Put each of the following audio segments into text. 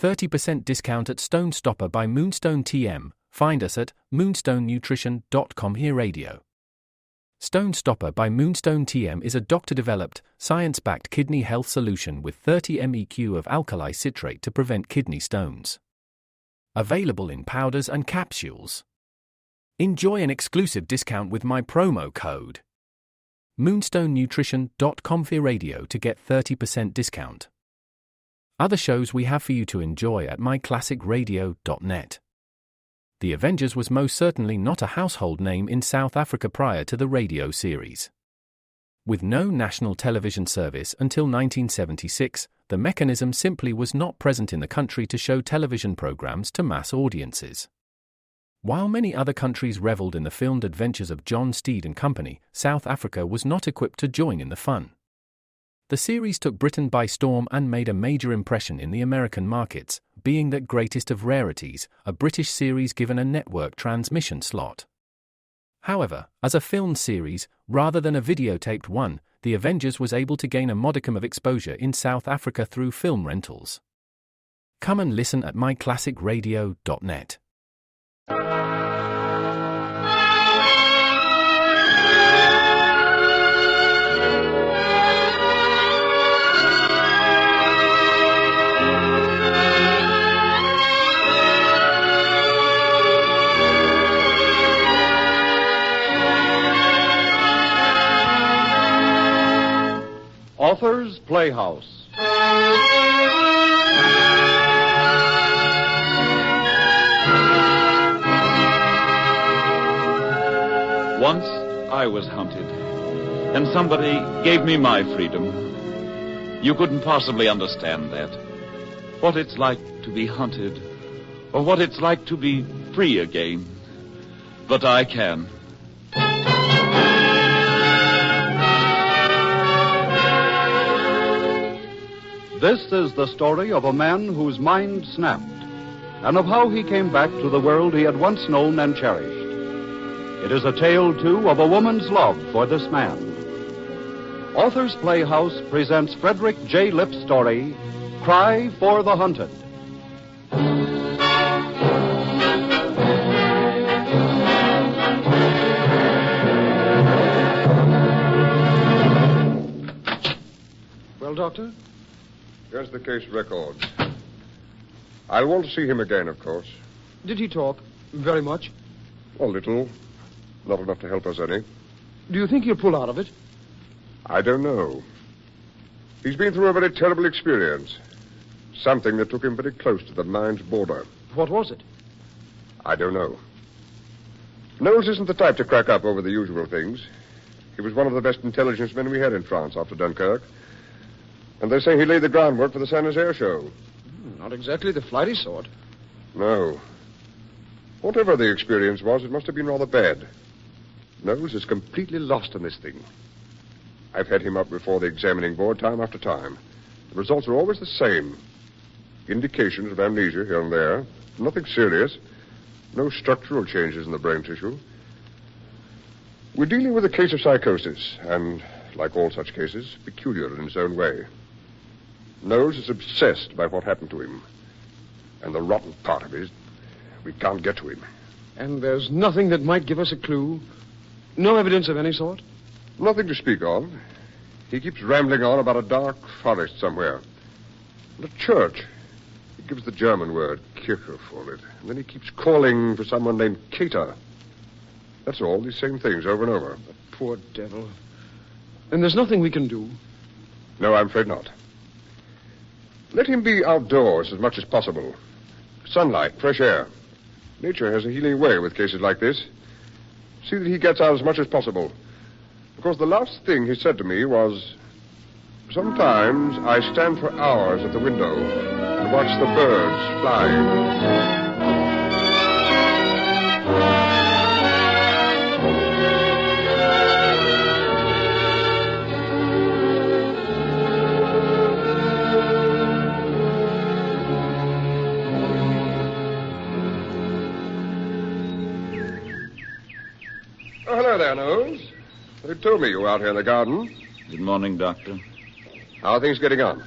30% discount at Stone Stopper by Moonstone TM. Find us at moonstonenutrition.com. Here Radio. Stone Stopper by Moonstone TM is a doctor-developed, science-backed kidney health solution with 30 MEq of alkali citrate to prevent kidney stones. Available in powders and capsules. Enjoy an exclusive discount with my promo code moonstonenutrition.com. Here Radio to get 30% discount. Other shows we have for you to enjoy at myclassicradio.net. The Avengers was most certainly not a household name in South Africa prior to the radio series. With no national television service until 1976, the mechanism simply was not present in the country to show television programs to mass audiences. While many other countries reveled in the filmed adventures of John Steed and company, South Africa was not equipped to join in the fun. The series took Britain by storm and made a major impression in the American markets, being that greatest of rarities, a British series given a network transmission slot. However, as a film series, rather than a videotaped one, The Avengers was able to gain a modicum of exposure in South Africa through film rentals. Come and listen at myclassicradio.net. Author's Playhouse. Once I was hunted, and somebody gave me my freedom. You couldn't possibly understand that. What it's like to be hunted, or what it's like to be free again. But I can. This is the story of a man whose mind snapped, and of how he came back to the world he had once known and cherished. It is a tale, too, of a woman's love for this man. Author's Playhouse presents Frederick J. Lipp's story, Cry for the Hunted. Well, Doctor? Here's the case record. I'll want to see him again, of course. Did he talk very much? A little. Not enough to help us any. Do you think he'll pull out of it? I don't know. He's been through a very terrible experience. Something that took him very close to the mind's border. What was it? I don't know. Knowles isn't the type to crack up over the usual things. He was one of the best intelligence men we had in France after Dunkirk. And they say he laid the groundwork for the Saint-Nazaire show. Not exactly the flighty sort. No. Whatever the experience was, it must have been rather bad. Knowles is completely lost in this thing. I've had him up before the examining board time after time. The results are always the same. Indications of amnesia here and there. Nothing serious. No structural changes in the brain tissue. We're dealing with a case of psychosis, and, like all such cases, peculiar in its own way. Knowles is obsessed by what happened to him. And the rotten part of it is we can't get to him. And there's nothing that might give us a clue? No evidence of any sort? Nothing to speak of. He keeps rambling on about a dark forest somewhere. And a church. He gives the German word, Kirche, for it. And then he keeps calling for someone named Kater. That's all, these same things over and over. The poor devil. And there's nothing we can do? No, I'm afraid not. Let him be outdoors as much as possible. Sunlight, fresh air. Nature has a healing way with cases like this. See that he gets out as much as possible. Because the last thing he said to me was, sometimes I stand for hours at the window and watch the birds flying. Oh, hello there, Knowles. They told me you were out here in the garden. Good morning, Doctor. How are things getting on?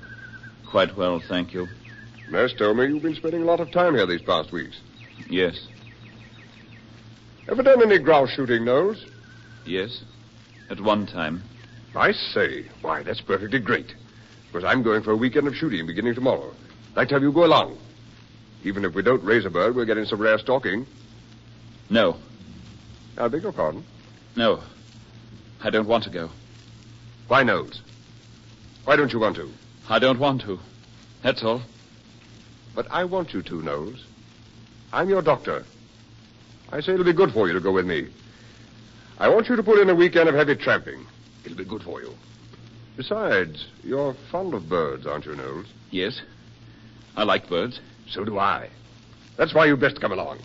Quite well, thank you. Nurse told me you've been spending a lot of time here these past weeks. Yes. Ever done any grouse shooting, Knowles? Yes. At one time. I say. Why, that's perfectly great. Because I'm going for a weekend of shooting beginning tomorrow. I'd like to have you go along. Even if we don't raise a bird, we'll get in some rare stalking. No. I beg your pardon? No. I don't want to go. Why, Knowles? Why don't you want to? I don't want to. That's all. But I want you to, Knowles. I'm your doctor. I say it'll be good for you to go with me. I want you to put in a weekend of heavy tramping. It'll be good for you. Besides, you're fond of birds, aren't you, Knowles? Yes. I like birds. So do I. That's why you'd best come along.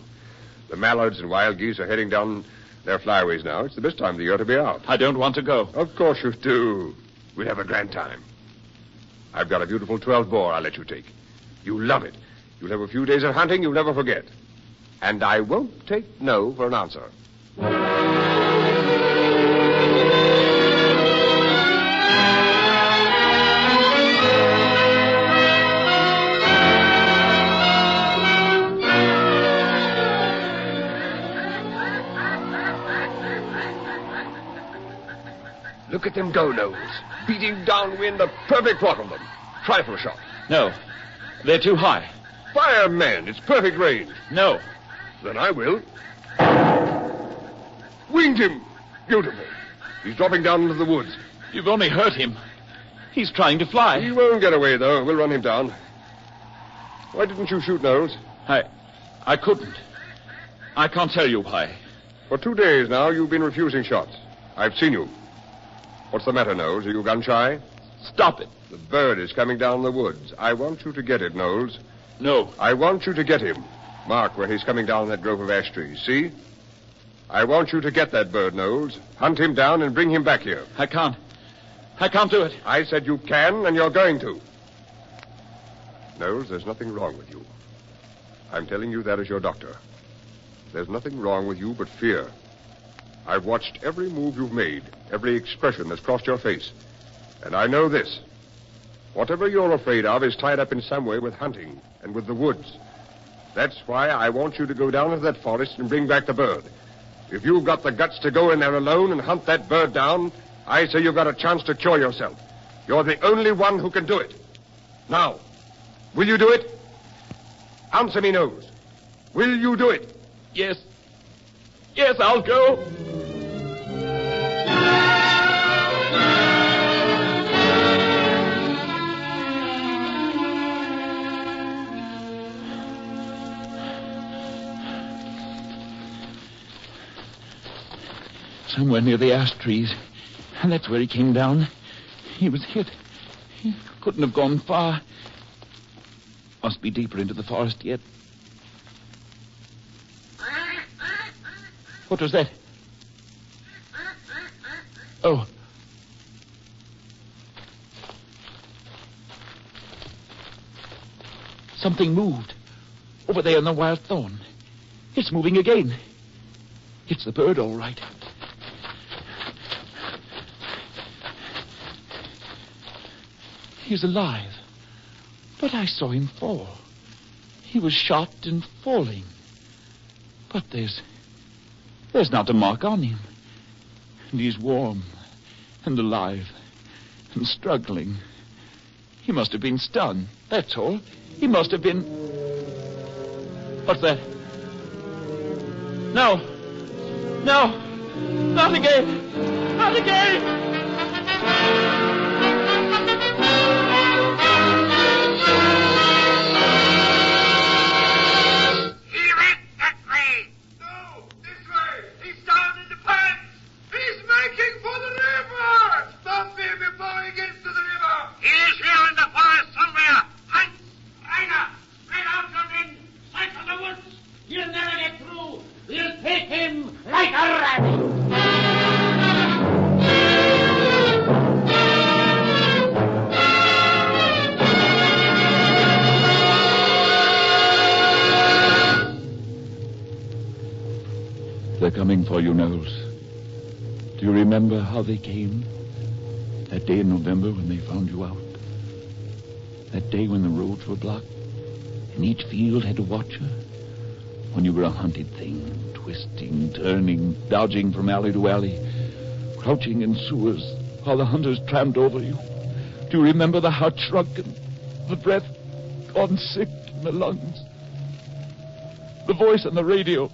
The mallards and wild geese are heading down their flyways now. It's the best time of the year to be out. I don't want to go. Of course you do. We'll have a grand time. I've got a beautiful 12-bore I'll let you take. You'll love it. You'll have a few days of hunting you'll never forget. And I won't take no for an answer. Look at them go, Knowles. Beating downwind, a perfect plot of them. Try for a shot. No. They're too high. Fire, man. It's perfect range. No. Then I will. Winged him. Beautiful. He's dropping down into the woods. You've only hurt him. He's trying to fly. He won't get away, though. We'll run him down. Why didn't you shoot, Knowles? I couldn't. I can't tell you why. For 2 days now, you've been refusing shots. I've seen you. What's the matter, Knowles? Are you gun-shy? Stop it. The bird is coming down the woods. I want you to get it, Knowles. No. I want you to get him. Mark where he's coming down that grove of ash trees. See? I want you to get that bird, Knowles. Hunt him down and bring him back here. I can't. I can't do it. I said you can, and you're going to. Knowles, there's nothing wrong with you. I'm telling you that as your doctor. There's nothing wrong with you but fear. I've watched every move you've made, every expression that's crossed your face. And I know this. Whatever you're afraid of is tied up in some way with hunting and with the woods. That's why I want you to go down into that forest and bring back the bird. If you've got the guts to go in there alone and hunt that bird down, I say you've got a chance to cure yourself. You're the only one who can do it. Now, will you do it? Answer me, Knowles. Will you do it? Yes. Yes, I'll go. Somewhere near the ash trees. And that's where he came down. He was hit. He couldn't have gone far. Must be deeper into the forest yet. What was that? Oh. Something moved. Over there in the wild thorn. It's moving again. It's the bird, all right. He's alive. But I saw him fall. He was shot and falling. But there's not a mark on him. And he's warm and alive and struggling. He must have been stunned, that's all. He must have been... What's that? No. No. Not again. Not again. They're coming for you, Knowles. Do you remember how they came? That day in November when they found you out? That day when the roads were blocked? and each field had a watcher. When you were a hunted thing, twisting, turning, dodging from alley to alley, crouching in sewers while the hunters tramped over you. Do you remember the heart shrunken, the breath gone sick in the lungs? The voice on the radio,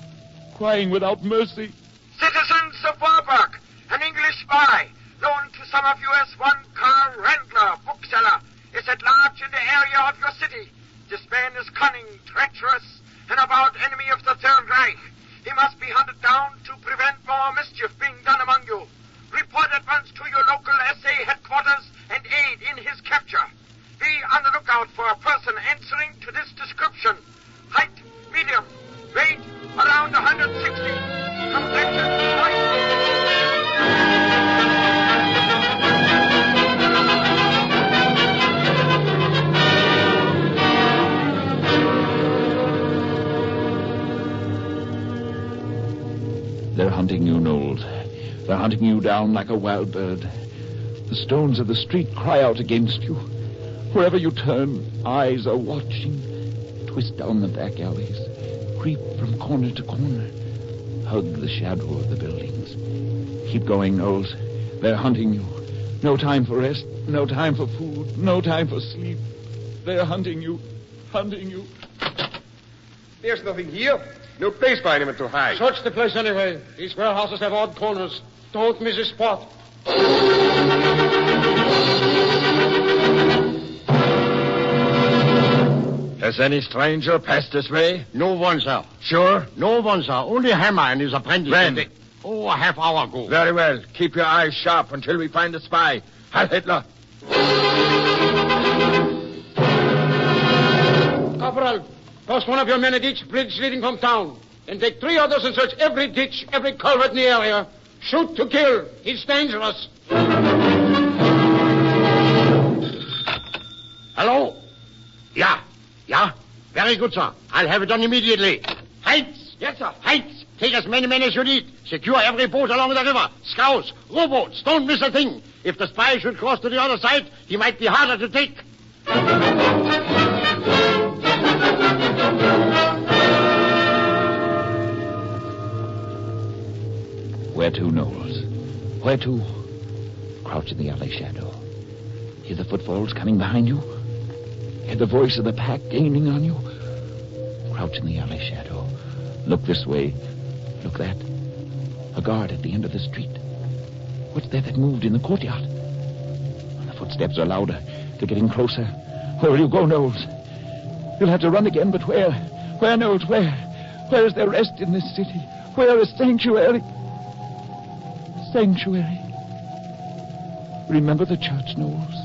crying without mercy. Citizens of Warburg, an English spy, known to some of you as one Karl Randler, bookseller, is at large in the area of your city. This man is cunning, treacherous, and avowed enemy of the Third Reich. He must be hunted down to prevent more mischief being done among you. Report at once to your local SA headquarters and aid in his capture. Be on the lookout for a person answering to this description. Height, medium, weight, around 160. Complexion, white. They're hunting you, Knowles. They're hunting you down like a wild bird. The stones of the street cry out against you. Wherever you turn, eyes are watching. Twist down the back alleys. Creep from corner to corner. Hug the shadow of the buildings. Keep going, Knowles. They're hunting you. No time for rest. No time for food. No time for sleep. They're hunting you. Hunting you. There's nothing here. No place for anyone to hide. Search the place anyway. These warehouses have odd corners. Don't miss a spot. Has any stranger passed this way? No one, sir. Sure? No one, sir. Only Hammer and his apprentice. Randy. Oh, a half hour ago. Very well. Keep your eyes sharp until we find the spy. Heil Hitler. Corporal, post one of your men at each bridge leading from town. And take 3 others and search every ditch, every culvert in the area. Shoot to kill. It's dangerous. Hello? Yeah. Very good, sir. I'll have it done immediately. Heights. Yes, sir. Heights. Take as many men as you need. Secure every boat along the river. Scows, rowboats. Don't miss a thing. If the spy should cross to the other side, he might be harder to take. Where to, Knowles? Where to? Crouch in the alley shadow. Hear the footfalls coming behind you? Hear the voice of the pack gaining on you? Crouch in the alley shadow. Look this way. Look that. A guard at the end of the street. What's that moved in the courtyard? The footsteps are louder. They're getting closer. Where will you go, Knowles? You'll have to run again, but where? Where, Knowles, where? Where is there rest in this city? Where is sanctuary? Sanctuary. Remember the church, Knowles?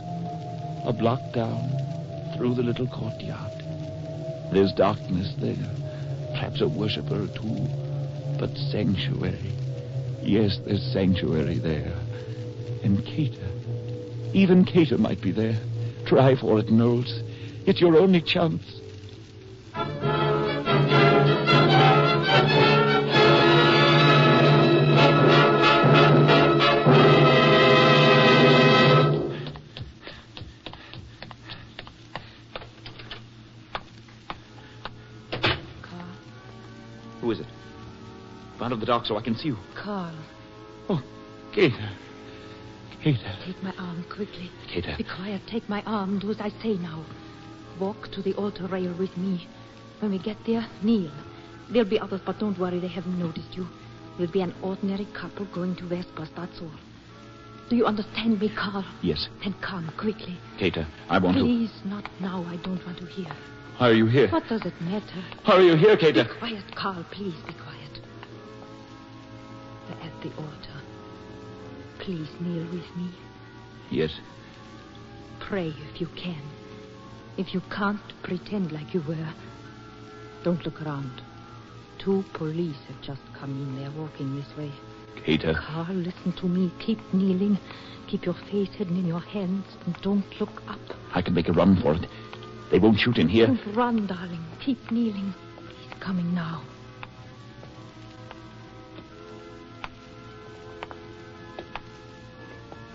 A block down, through the little courtyard. There's darkness there, perhaps a worshiper or two, but sanctuary. Yes, there's sanctuary there. And Cater. Even Cater might be there. Try for it, Knowles. It's your only chance. Who is it? Out of the dock so I can see you. Carl. Oh, Cater. Cater. Take my arm quickly. Cater. Be quiet. Take my arm. Do as I say now. Walk to the altar rail with me. When we get there, kneel. There'll be others, but don't worry. They haven't noticed you. We'll be an ordinary couple going to Vespers, that's all. Do you understand me, Carl? Yes. Then come, quickly. Cater, I want to... Please, not now. I don't want to hear. How are you here? What does it matter? How are you here, Cater? Be quiet, Carl. Please be quiet. They're at the altar. Please kneel with me. Yes. Pray if you can. If you can't, pretend like you were. Don't look around. 2 police have just come in. They're walking this way. Cater. Carl, listen to me. Keep kneeling. Keep your face hidden in your hands. And don't look up. I can make a run for it. They won't shoot in here. Don't run, darling. Keep kneeling. He's coming now.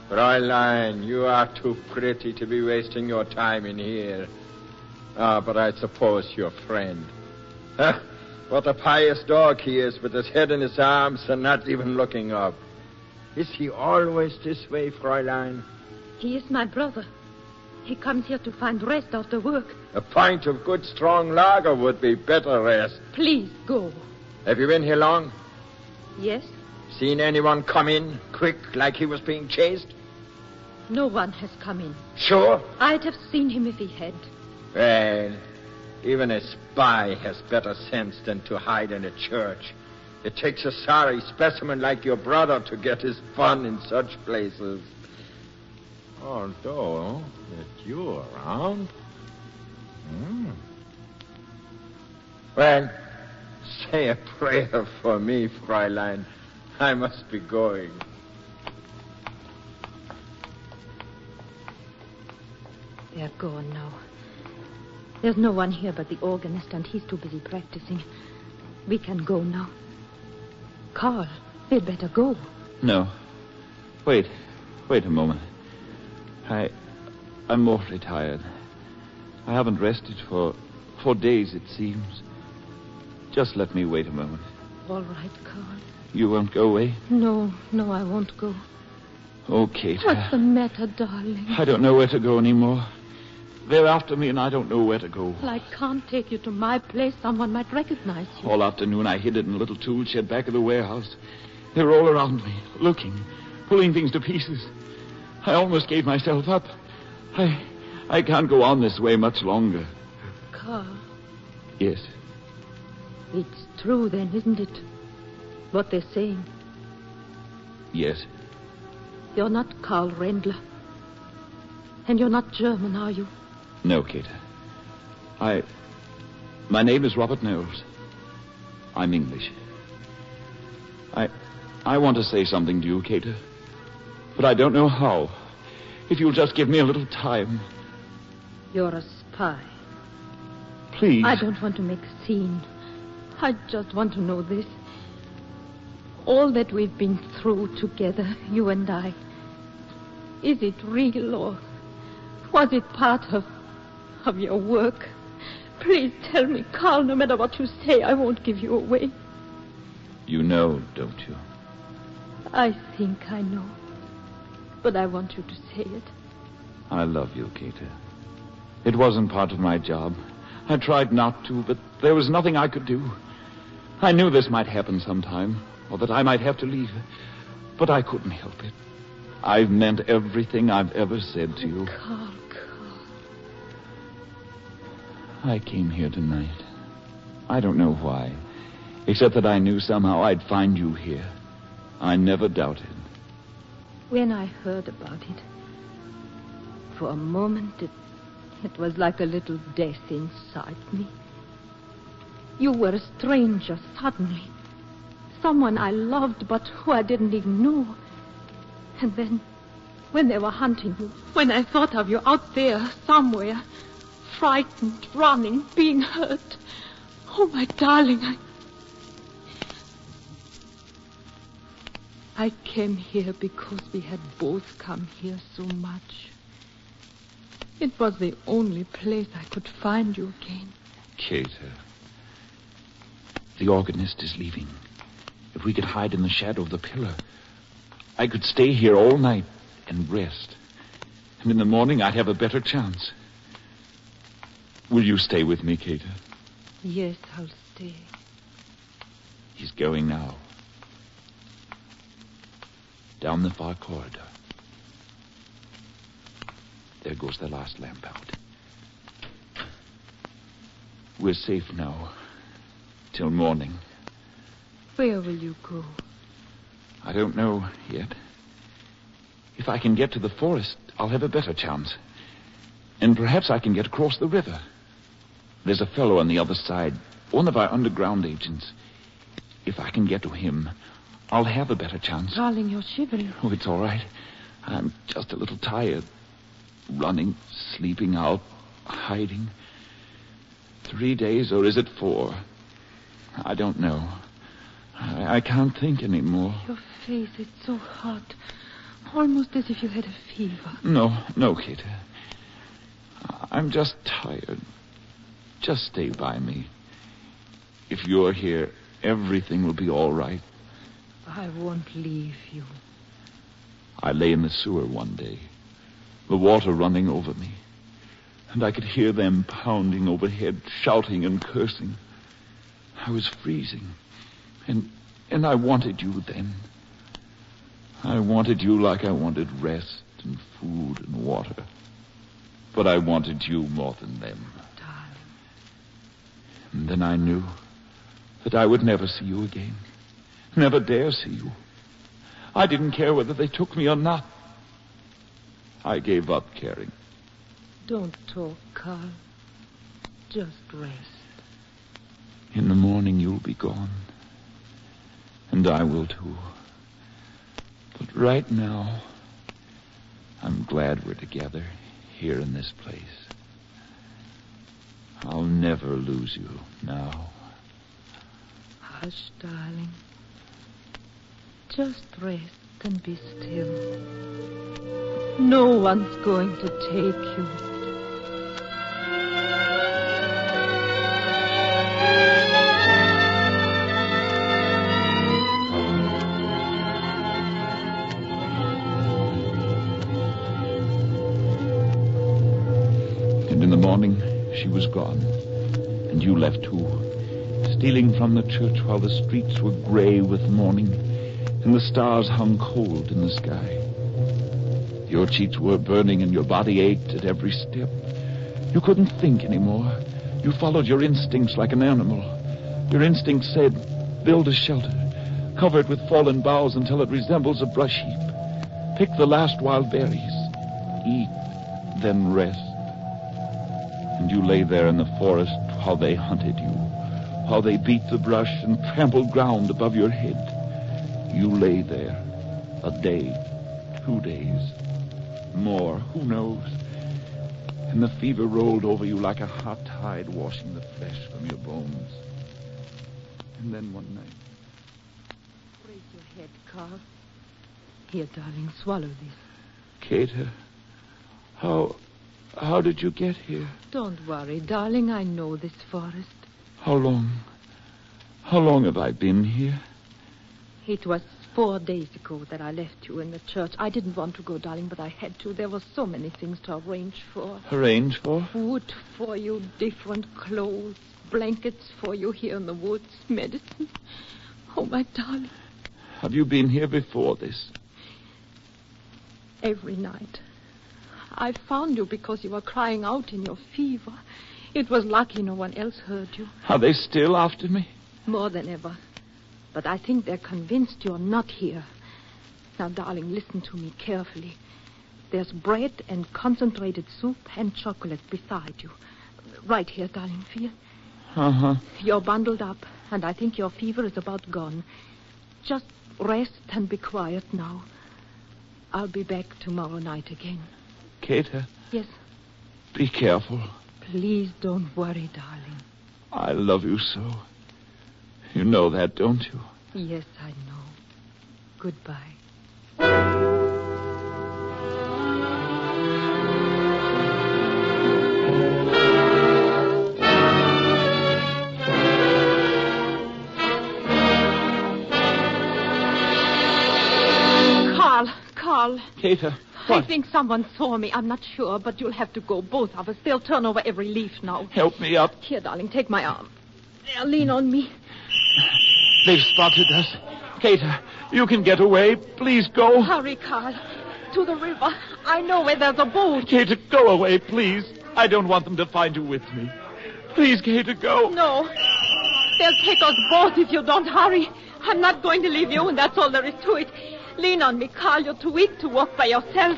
Fräulein, you are too pretty to be wasting your time in here. But I suppose your friend. What a pious dog he is, with his head in his arms and not even looking up. Is he always this way, Fräulein? He is my brother. He comes here to find rest after work. A pint of good, strong lager would be better rest. Please go. Have you been here long? Yes? Seen anyone come in, quick, like he was being chased? No one has come in. Sure? I'd have seen him if he had. Well, even a spy has better sense than to hide in a church. It takes a sorry specimen like your brother to get his fun in such places. Although, that you're around. Well, say a prayer for me, Fräulein. I must be going. They're gone now. There's no one here but the organist, and he's too busy practicing. We can go now. Carl, we'd better go. No. Wait a moment. I'm awfully tired. I haven't rested for days, it seems. Just let me wait a moment. All right, Carl. You won't go away? No, I won't go. Oh, Kate. What's the matter, darling? I don't know where to go anymore. They're after me, and I don't know where to go. Well, I can't take you to my place. Someone might recognize you. All afternoon, I hid it in a little tool shed back of the warehouse. They're all around me, looking, pulling things to pieces. I almost gave myself up. I can't go on this way much longer. Carl. Yes. It's true, then, isn't it? What they're saying. Yes. You're not Karl Rendler. And you're not German, are you? No, Kate. My name is Robert Knowles. I'm English. I want to say something to you, Kate. But I don't know how. If you'll just give me a little time. You're a spy. Please. I don't want to make a scene. I just want to know this. All that we've been through together, you and I. Is it real, or was it part of your work? Please tell me, Carl. No matter what you say, I won't give you away. You know, don't you? I think I know. But I want you to say it. I love you, Kate. It wasn't part of my job. I tried not to, but there was nothing I could do. I knew this might happen sometime, or that I might have to leave. But I couldn't help it. I've meant everything I've ever said to you. Carl. I came here tonight. I don't know why, except that I knew somehow I'd find you here. I never doubted. When I heard about it, for a moment it was like a little death inside me. You were a stranger suddenly. Someone I loved, but who I didn't even know. And then, when they were hunting you, when I thought of you out there somewhere, frightened, running, being hurt. Oh, my darling, I came here because we had both come here so much. It was the only place I could find you again. Kate, the organist is leaving. If we could hide in the shadow of the pillar, I could stay here all night and rest. And in the morning, I'd have a better chance. Will you stay with me, Kate? Yes, I'll stay. He's going now. Down the far corridor. There goes the last lamp out. We're safe now. Till morning. Where will you go? I don't know yet. If I can get to the forest, I'll have a better chance. And perhaps I can get across the river. There's a fellow on the other side, one of our underground agents. If I can get to him, I'll have a better chance. Darling, you're shivering. Oh, it's all right. I'm just a little tired. Running, sleeping out, hiding. 3 days, or is it 4? I don't know. I can't think anymore. Your face, it's so hot. Almost as if you had a fever. No, Kate. I'm just tired. Just stay by me. If you're here, everything will be all right. I won't leave you. I lay in the sewer one day, the water running over me, and I could hear them pounding overhead, shouting and cursing. I was freezing, and I wanted you then. I wanted you like I wanted rest and food and water. But I wanted you more than them. Darling. And then I knew that I would never see you again. Never dare see you. I didn't care whether they took me or not. I gave up caring. Don't talk, Carl. Just rest. In the morning you'll be gone. And I will too. But right now, I'm glad we're together here in this place. I'll never lose you now. Hush, darling. Just rest and be still. No one's going to take you. And in the morning, she was gone. And you left too. Stealing from the church while the streets were gray with mourning and the stars hung cold in the sky. Your cheeks were burning and your body ached at every step. You couldn't think anymore. You followed your instincts like an animal. Your instinct said, build a shelter, cover it with fallen boughs until it resembles a brush heap. Pick the last wild berries. Eat, then rest. And you lay there in the forest while they hunted you, while they beat the brush and trampled ground above your head. You lay there a day, 2 days, more, who knows? And the fever rolled over you like a hot tide washing the flesh from your bones. And then one night... Raise your head, Carl. Here, darling, swallow this. Kata, how did you get here? Don't worry, darling. I know this forest. How long have I been here? It was 4 days ago that I left you in the church. I didn't want to go, darling, but I had to. There were so many things to arrange for. Arrange for? Food for you, different clothes, blankets for you here in the woods, medicine. Oh, my darling. Have you been here before this? Every night. I found you because you were crying out in your fever. It was lucky no one else heard you. Are they still after me? More than ever. But I think they're convinced you're not here. Now, darling, listen to me carefully. There's bread and concentrated soup and chocolate beside you. Right here, darling, feel. Uh-huh. You're bundled up, and I think your fever is about gone. Just rest and be quiet now. I'll be back tomorrow night again. Kata? Yes? Be careful. Please don't worry, darling. I love you so. You know that, don't you? Yes, I know. Goodbye. Carl. Kata, what? I think someone saw me. I'm not sure, but you'll have to go, both of us. They'll turn over every leaf now. Help me up. Here, darling, take my arm. There, lean on me. They've spotted us. Kata, you can get away. Please go. Hurry, Carl. To the river. I know where there's a boat. Kata, go away, please. I don't want them to find you with me. Please, Kata, go. No. They'll take us both if you don't hurry. I'm not going to leave you, and that's all there is to it. Lean on me, Carl. You're too weak to walk by yourself.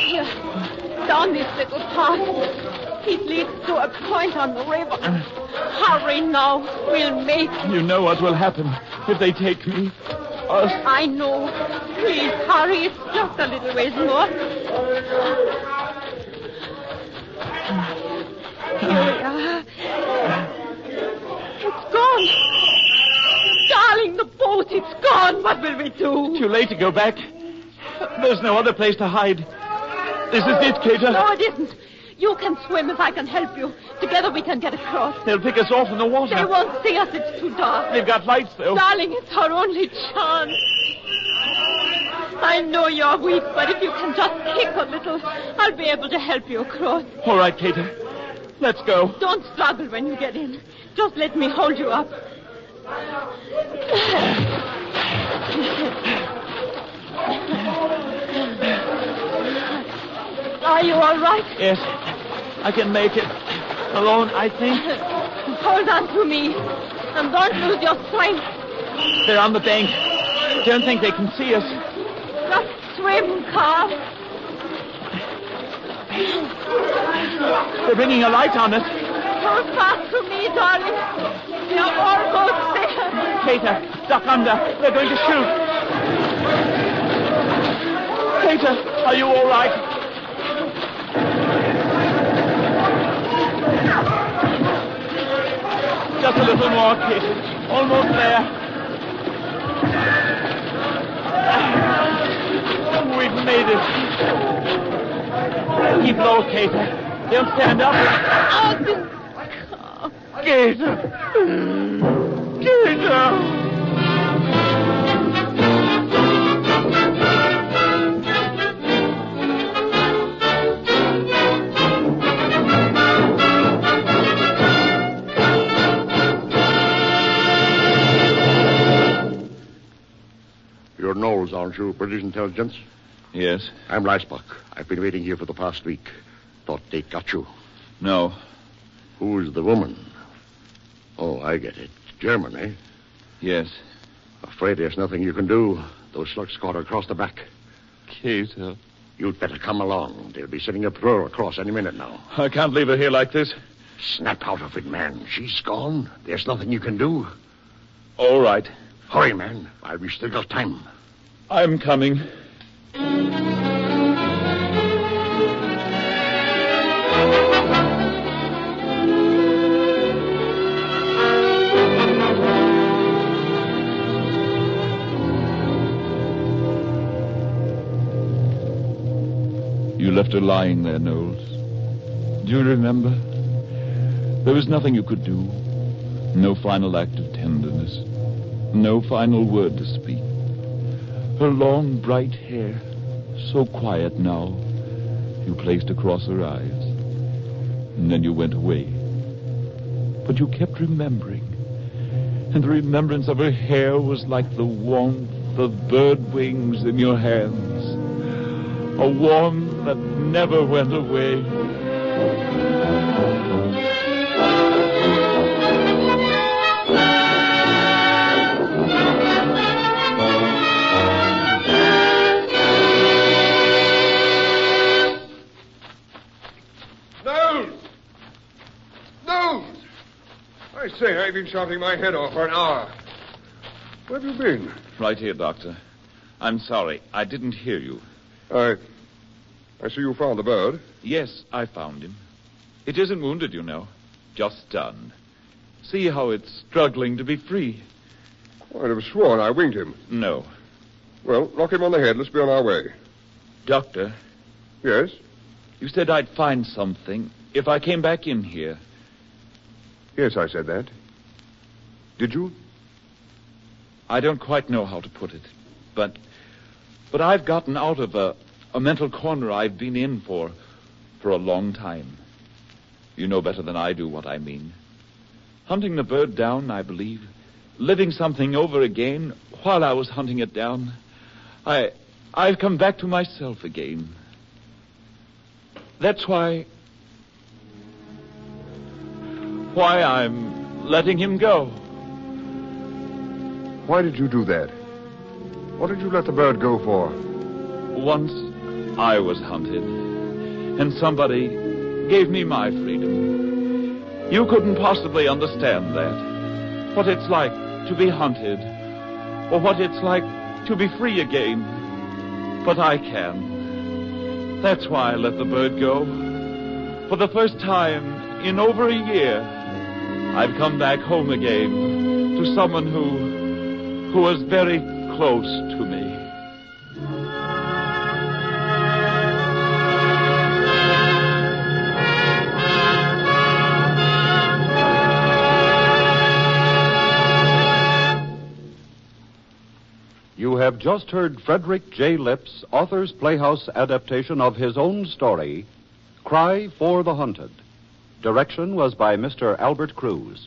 Here. Down this little path. It leads to a point on the river. Hurry now. We'll make it. You know what will happen if they take me. Us. I know. Please, hurry. It's just a little ways more. Here we are. It's gone. Darling, the boat, it's gone. What will we do? Too late to go back. There's no other place to hide. This is it, Kata. No, it isn't. You can swim if I can help you. Together we can get across. They'll pick us off in the water. They won't see us. It's too dark. They've got lights, though. Darling, it's our only chance. I know you're weak, but if you can just kick a little, I'll be able to help you across. All right, Cater. Let's go. Don't struggle when you get in. Just let me hold you up. Are you all right? Yes. I can make it. Alone, I think. Hold on to me. And don't lose your strength. They're on the bank. Don't think they can see us. Just swim, Carl. They're bringing a light on us. Hold fast to me, darling. We are almost there. Cater, duck under. They're going to shoot. Cater, are you all right? Just a little more, Cater. Almost there. We've made it. Keep low, Cater. They'll stand up. Cater. Cater. You're Knowles, aren't you? British intelligence? Yes. I'm Reisbach. I've been waiting here for the past week. Thought they'd got you. No. Who's the woman? Oh, I get it. German, eh? Yes. Afraid there's nothing you can do. Those slugs caught her across the back. Cater. You'd better come along. They'll be sending a patrol across any minute now. I can't leave her here like this. Snap out of it, man. She's gone. There's nothing you can do. All right. Hurry, man, while we still got time. I'm coming. You left her lying there, Knowles. Do you remember? There was nothing you could do. No final act of tenderness. No final word to speak. Her long, bright hair, so quiet now, you placed across her eyes. And then you went away. But you kept remembering. And the remembrance of her hair was like the warmth of bird wings in your hands. A warmth that never went away. I say, I've been shouting my head off for an hour. Where have you been? Right here, Doctor. I'm sorry. I didn't hear you. I see you found the bird. Yes, I found him. It isn't wounded, you know. Just stunned. See how it's struggling to be free. I'd have sworn I winged him. No. Well, knock him on the head. Let's be on our way. Doctor? Yes? You said I'd find something if I came back in here. Yes, I said that. Did you? I don't quite know how to put it, but I've gotten out of a mental corner I've been in for a long time. You know better than I do what I mean. Hunting the bird down, I believe. Living something over again while I was hunting it down. I've come back to myself again. That's why I'm letting him go. Why did you do that? What did you let the bird go for? Once I was hunted, and somebody gave me my freedom. You couldn't possibly understand that. What it's like to be hunted, or what it's like to be free again. But I can. That's why I let the bird go. For the first time in over a year, I've come back home again to someone who was very close to me. have just heard Frederick J. Lipp's Author's Playhouse adaptation of his own story, Cry for the Hunted. Direction was by Mr. Albert Cruz.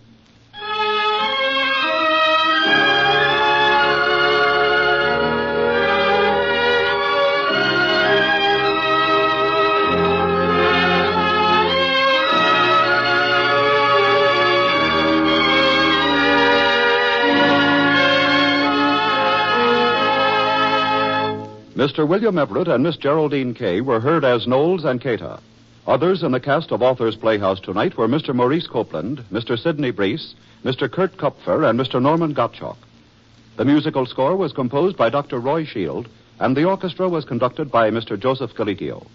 Mr. William Everett and Miss Geraldine Kay were heard as Knowles and Cata. Others in the cast of Author's Playhouse tonight were Mr. Maurice Copeland, Mr. Sidney Breese, Mr. Kurt Kupfer, and Mr. Norman Gottschalk. The musical score was composed by Dr. Roy Shield, and the orchestra was conducted by Mr. Joseph Galicchio.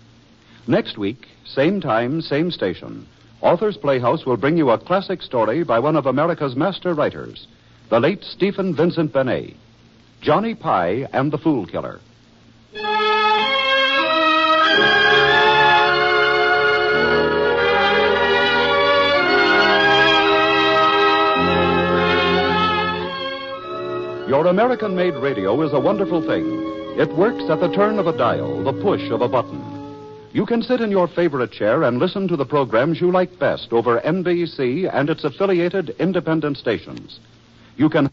Next week, same time, same station, Author's Playhouse will bring you a classic story by one of America's master writers, the late Stephen Vincent Benet, Johnny Pye and the Fool Killer. Your American-made radio is a wonderful thing. It works at the turn of a dial, the push of a button. You can sit in your favorite chair and listen to the programs you like best over NBC and its affiliated independent stations. You can